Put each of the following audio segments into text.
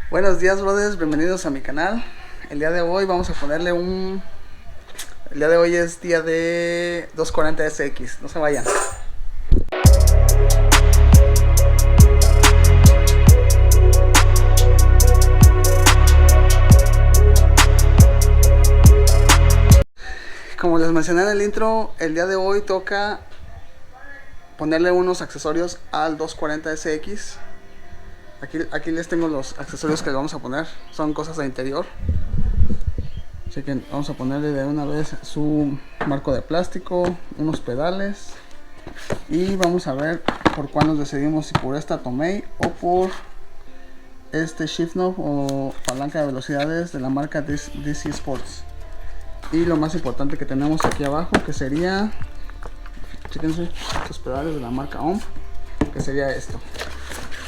Buenos días, brothers, bienvenidos a mi canal. El día de hoy vamos a ponerle un... El día de hoy es día de 240SX, no se vayan. Como les mencioné en el intro, el día de hoy toca ponerle unos accesorios al 240SX. Aquí les tengo los accesorios que le vamos a poner, son cosas de interior. Así que vamos a ponerle de una vez su marco de plástico, unos pedales. Y vamos a ver por cuál nos decidimos, si por esta Tomei o por este shift knob o palanca de velocidades de la marca DC Sports. Y lo más importante que tenemos aquí abajo, que sería, chéquense, estos pedales de la marca OMP, que sería esto,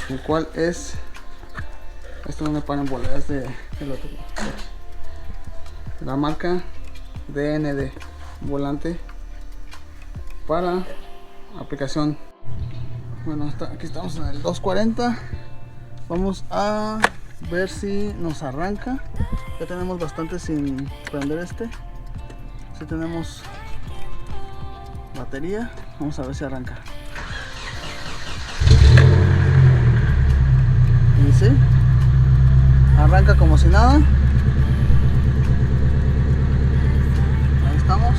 el cual es, esto no me paran bolas, es de la marca DND, volante para aplicación. Bueno, aquí estamos en el 240. Vamos a ver si nos arranca. Ya tenemos bastante sin prender este. Si tenemos batería, vamos a ver si arranca. Y sí, arranca como si nada. Ahí estamos.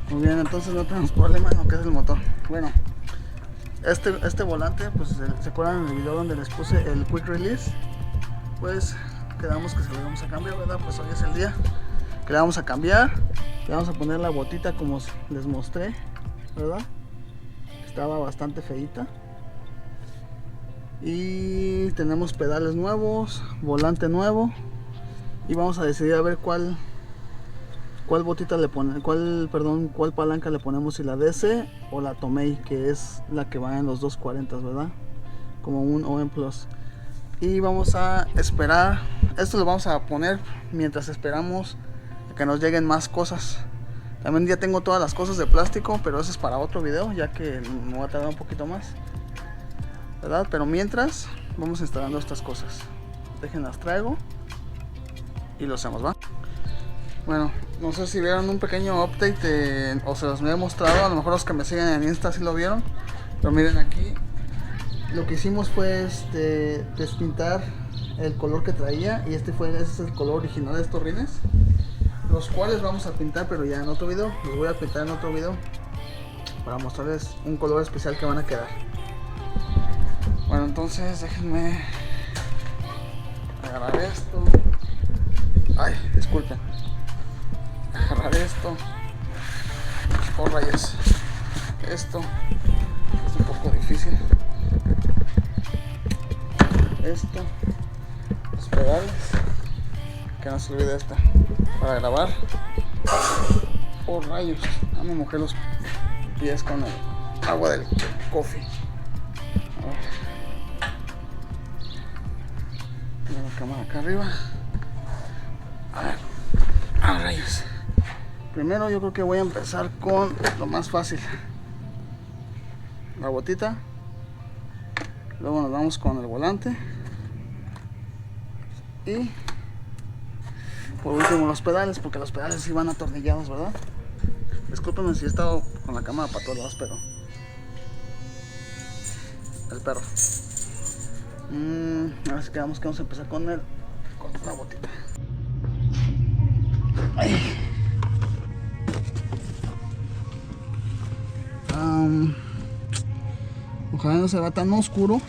Muy bien, entonces no tenemos problema en lo que es el motor. Bueno, este volante, pues se acuerdan en el video donde les puse el quick release, pues quedamos que se lo vamos a cambiar, ¿verdad? Pues hoy es el día que le vamos a cambiar. Le vamos a poner la botita como les mostré, ¿verdad? Estaba bastante feita. Y tenemos pedales nuevos, volante nuevo. Y vamos a decidir a ver cuál botita le pone, cuál palanca le ponemos, si la DC o la Tomei, que es la que va en los 240, ¿verdad? Como un OM Plus. Y vamos a esperar, esto lo vamos a poner mientras esperamos a que nos lleguen más cosas. También ya tengo todas las cosas de plástico, pero eso es para otro video, ya que me va a tardar un poquito más, ¿verdad? Pero mientras vamos instalando estas cosas, déjenlas traigo y lo hacemos, ¿va? Bueno, no sé si vieron un pequeño update o se los me he mostrado. A lo mejor los que me siguen en Insta sí lo vieron. Pero miren, aquí lo que hicimos fue despintar el color que traía. Y ese es el color original de estos rines, los cuales vamos a pintar, pero ya en otro video. Los voy a pintar en otro video para mostrarles un color especial que van a quedar. Bueno, entonces déjenme agarrar esto. Ay, disculpen. Agarrar esto. Oh, rayos. Esto es un poco difícil. Esto, los pedales, que no se olvide esta para grabar. Oh, rayos. Ya me mojé los pies con el agua del coffee. La cámara acá arriba. A ver. Ah, rayos. Primero yo creo que voy a empezar con lo más fácil, la botita. Luego nos vamos con el volante. Y por último los pedales, porque los pedales sí van atornillados, ¿verdad? Discúlpenme si he estado con la cámara para todos lados, pero el perro. Ahora sí quedamos que vamos a empezar con la botita. Ay. Ojalá no se vea tan oscuro,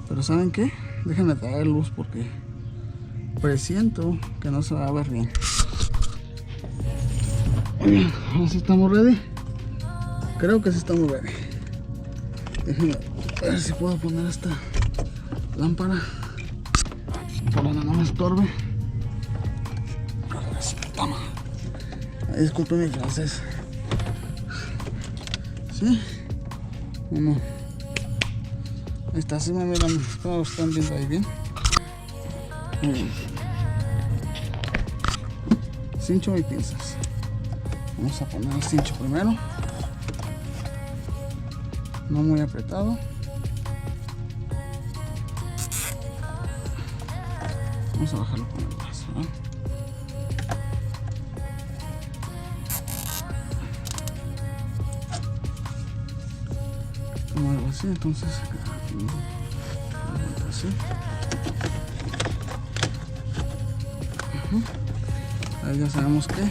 pero ¿saben qué? Déjenme traer luz porque presiento que no se va a ver bien. Ahora sí estamos ready. Creo que sí estamos ready. Déjenme ver si puedo poner esta lámpara por donde no me estorbe. Ay, disculpen mi francés. ¿Sí? ¿O no? Ahí está, sí me miran. Espero que están viendo ahí bien. Muy bien. Cincho y pinzas. Vamos a poner el cincho primero. No muy apretado. Vamos a bajarlo con el brazo, ¿no? Como algo así, entonces así. Ahí ya sabemos que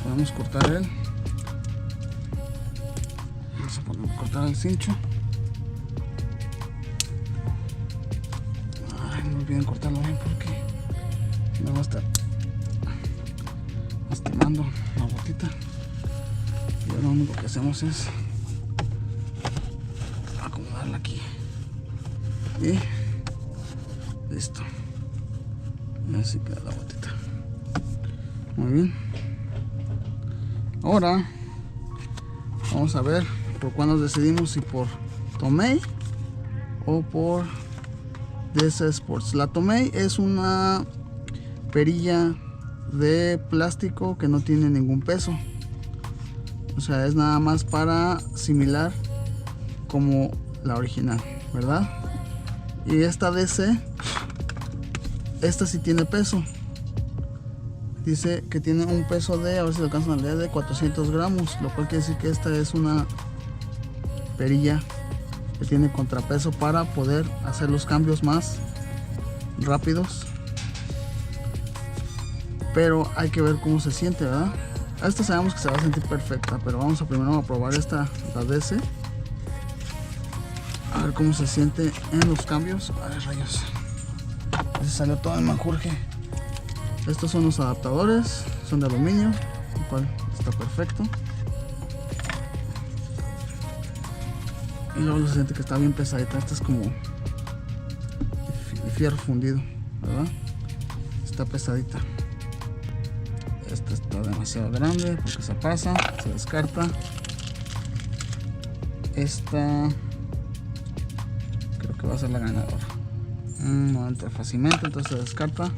podemos cortar él. Vamos a cortar el cincho. Ay, no olviden cortarlo bien porque si no va a estar lastimando la botita. Y lo único que hacemos es acomodarla aquí y listo. Y así queda la botita. Muy bien. Ahora vamos a ver por cuál nos decidimos, si por Tomei o por DS Sports. La Tomei es una perilla de plástico que no tiene ningún peso, o sea, es nada más para similar como la original, ¿verdad? Y esta DC, esta sí tiene peso. Dice que tiene un peso de, a ver si lo alcanzan a leer, de 400 gramos, lo cual quiere decir que esta es una perilla que tiene contrapeso para poder hacer los cambios más rápidos. Pero hay que ver cómo se siente, ¿verdad? Esta sabemos que se va a sentir perfecta, pero vamos a primero a probar esta, la DC. A ver cómo se siente en los cambios. A ver, rayos. Se salió todo el manjurje. Estos son los adaptadores, son de aluminio, el cual está perfecto. Y luego se siente que está bien pesadita. Esta es como fierro fundido, ¿verdad? Está pesadita. Esta está demasiado grande porque se pasa, se descarta. Esta creo que va a ser la ganadora. No entra fácilmente, entonces se descarta.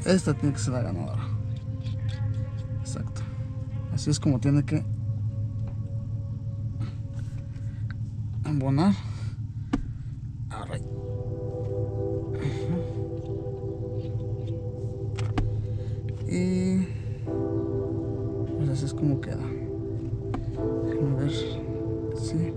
Esta tiene que ser la ganadora. Exacto. Así es como tiene que embonar. Ahora. Y pues así es como queda. Déjenme ver. Sí.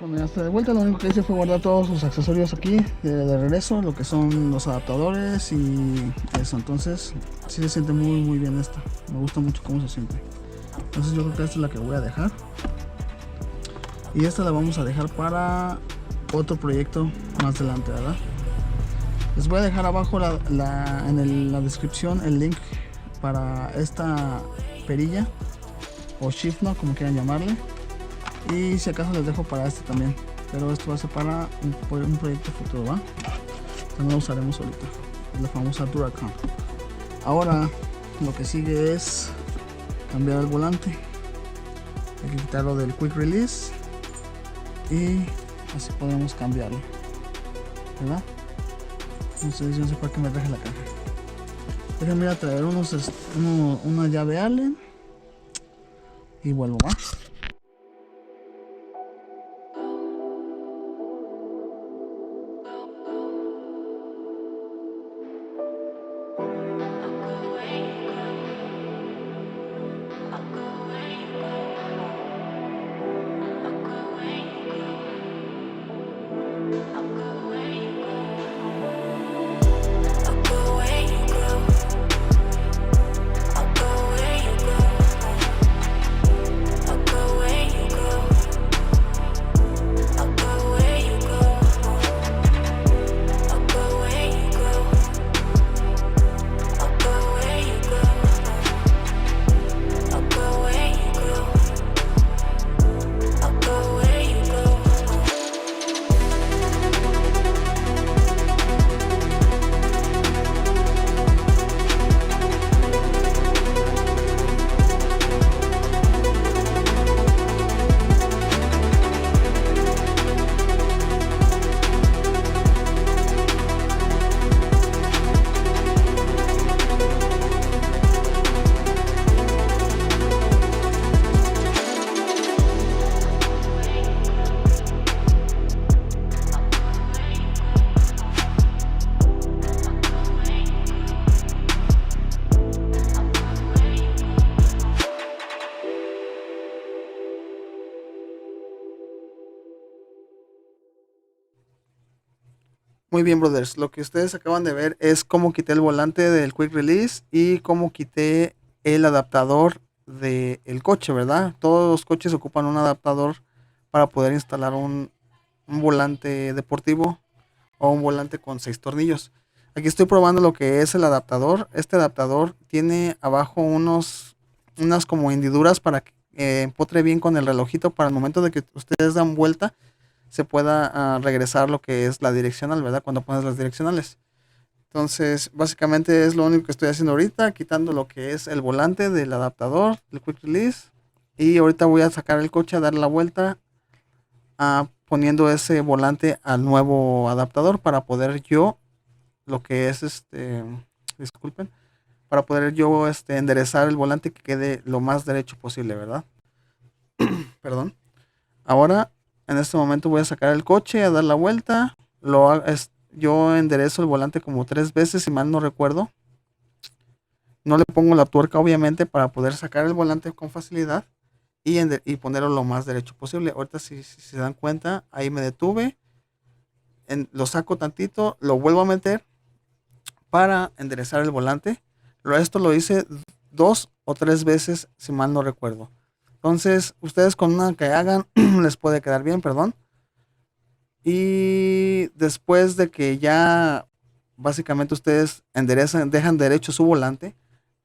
Bueno, ya está de vuelta. Lo único que hice fue guardar todos sus accesorios aquí de regreso, lo que son los adaptadores y eso. Entonces sí se siente muy bien esta. Me gusta mucho cómo se siente. Entonces yo creo que esta es la que voy a dejar, y esta la vamos a dejar para otro proyecto más adelante, ¿verdad? Les voy a dejar abajo en la descripción el link para esta perilla o shift knot, como quieran llamarle. Y si acaso les dejo para este también, pero esto va a ser para un proyecto futuro, ¿va? Entonces no lo usaremos ahorita, la famosa Duracam. Ahora lo que sigue es cambiar el volante. Hay que quitarlo del quick release y así podemos cambiarlo, ¿verdad? Entonces yo no sé para qué me traje la caja. Déjenme ir a traer una llave Allen y vuelvo, ¿va? I'll go Muy bien, brothers. Lo que ustedes acaban de ver es cómo quité el volante del Quick Release y cómo quité el adaptador del coche, ¿verdad? Todos los coches ocupan un adaptador para poder instalar un volante deportivo o un volante con 6 tornillos. Aquí estoy probando lo que es el adaptador. Este adaptador tiene abajo unas como hendiduras para que empotre bien con el relojito para el momento de que ustedes dan vuelta se pueda regresar lo que es la direccional, ¿verdad? Cuando pones las direccionales. Entonces, básicamente es lo único que estoy haciendo ahorita, quitando lo que es el volante del adaptador, del Quick Release. Y ahorita voy a sacar el coche a dar la vuelta, poniendo ese volante al nuevo adaptador para poder yo, lo que es disculpen, para poder yo enderezar el volante que quede lo más derecho posible, ¿verdad? Perdón. Ahora, en este momento voy a sacar el coche a dar la vuelta. Yo enderezo el volante como 3 veces, si mal no recuerdo. No le pongo la tuerca, obviamente, para poder sacar el volante con facilidad y ponerlo lo más derecho posible. Ahorita, si se dan cuenta, ahí me detuve. Lo saco tantito, lo vuelvo a meter para enderezar el volante. Esto lo hice 2 o 3 veces, si mal no recuerdo. Entonces, ustedes con una que hagan les puede quedar bien, perdón. Y después de que ya básicamente ustedes dejan derecho su volante,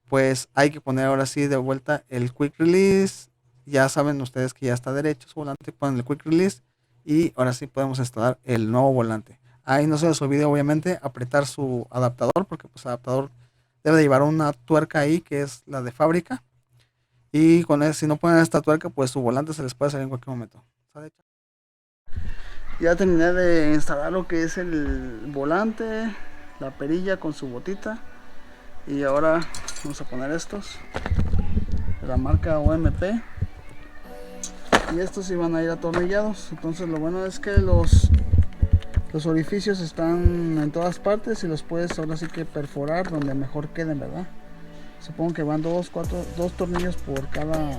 pues hay que poner ahora sí de vuelta el Quick Release. Ya saben ustedes que ya está derecho su volante, ponen el Quick Release y ahora sí podemos instalar el nuevo volante. Ahí no se les olvide obviamente apretar su adaptador, porque pues el adaptador debe de llevar una tuerca ahí que es la de fábrica. Y si no ponen esta tuerca, pues su volante se les puede salir en cualquier momento. ¿Sale? Ya terminé de instalar lo que es el volante, la perilla con su botita. Y ahora vamos a poner estos de la marca OMP. Y estos iban a ir atornillados. Entonces lo bueno es que los orificios están en todas partes y los puedes ahora sí que perforar donde mejor queden, ¿verdad? Supongo que van dos tornillos por cada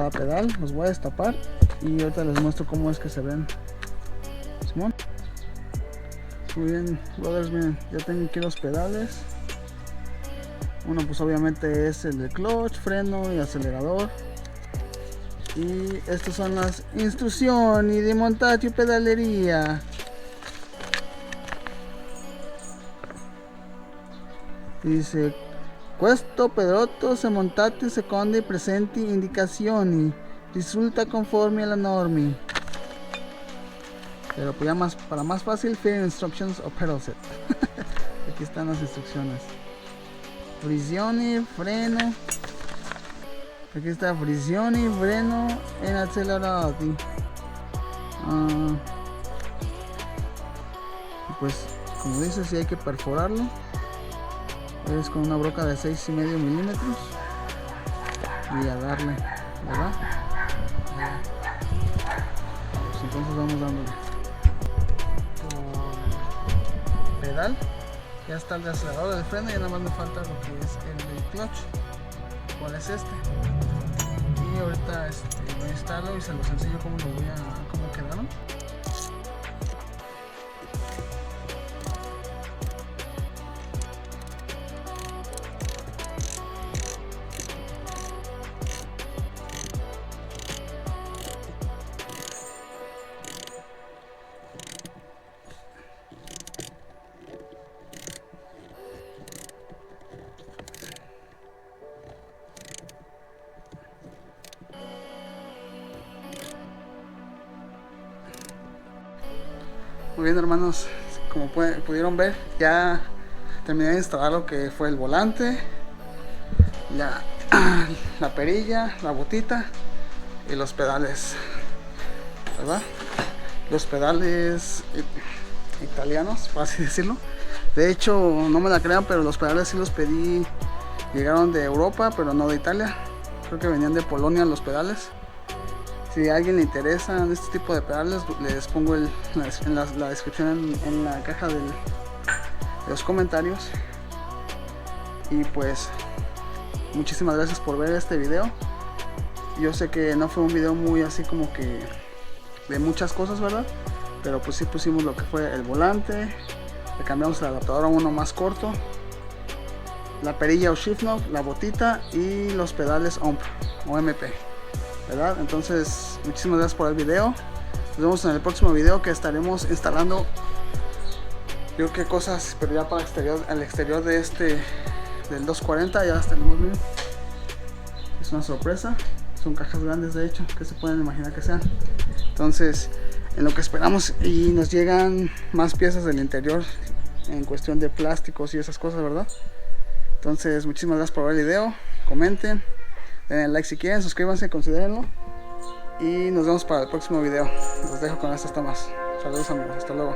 pedal. Los voy a destapar y ahorita les muestro cómo es que se ven. Simón. Muy bien, brothers, miren, ya tengo aquí los pedales. Uno pues obviamente es el de clutch, freno y acelerador. Y estas son las instrucciones de montaje y pedalería. Dice: questo prodotto se montate secondo i presenti indicazioni, risulta conforme alla norma. Pero pues ya para más fácil, Field Instructions o Pedal Set. Aquí están las instrucciones. Friczione, freno. Aquí está friczione, freno en accelerati. Pues como dice, si hay que perforarlo. Es con una broca de 6,5 milímetros. Y a darle, ¿verdad? Pues entonces vamos dándole. Pedal, ya está el de acelerador, del freno, y nada más me falta lo que es el de clutch, cuál es este. Y ahorita lo instalo y se los enseño cómo quedaron. Muy bien, hermanos, como pudieron ver, ya terminé de instalar lo que fue el volante, la perilla, la botita y los pedales, ¿verdad? Los pedales italianos, por así decirlo. De hecho, no me la crean, pero los pedales sí los pedí, llegaron de Europa, pero no de Italia. Creo que venían de Polonia los pedales. Si a alguien le interesa este tipo de pedales, les pongo la descripción en la caja de los comentarios. Y pues muchísimas gracias por ver este video. Yo sé que no fue un video muy así como que de muchas cosas, ¿verdad? pero pues sí pusimos lo que fue el volante, le cambiamos el adaptador a uno más corto, la perilla o shift knob, la botita y los pedales OMP o MP, ¿verdad? Entonces muchísimas gracias por el video. Nos vemos en el próximo video, que estaremos instalando yo qué cosas, pero ya para el exterior de del 240 ya las tenemos bien. Es una sorpresa, son cajas grandes de hecho, que se pueden imaginar que sean. Entonces en lo que esperamos y nos llegan más piezas del interior en cuestión de plásticos y esas cosas, ¿verdad? Entonces muchísimas gracias por ver el video, comenten, denle like si quieren, suscríbanse, considérenlo y nos vemos para el próximo video. Los dejo con estas tomas. Saludos amigos, hasta luego.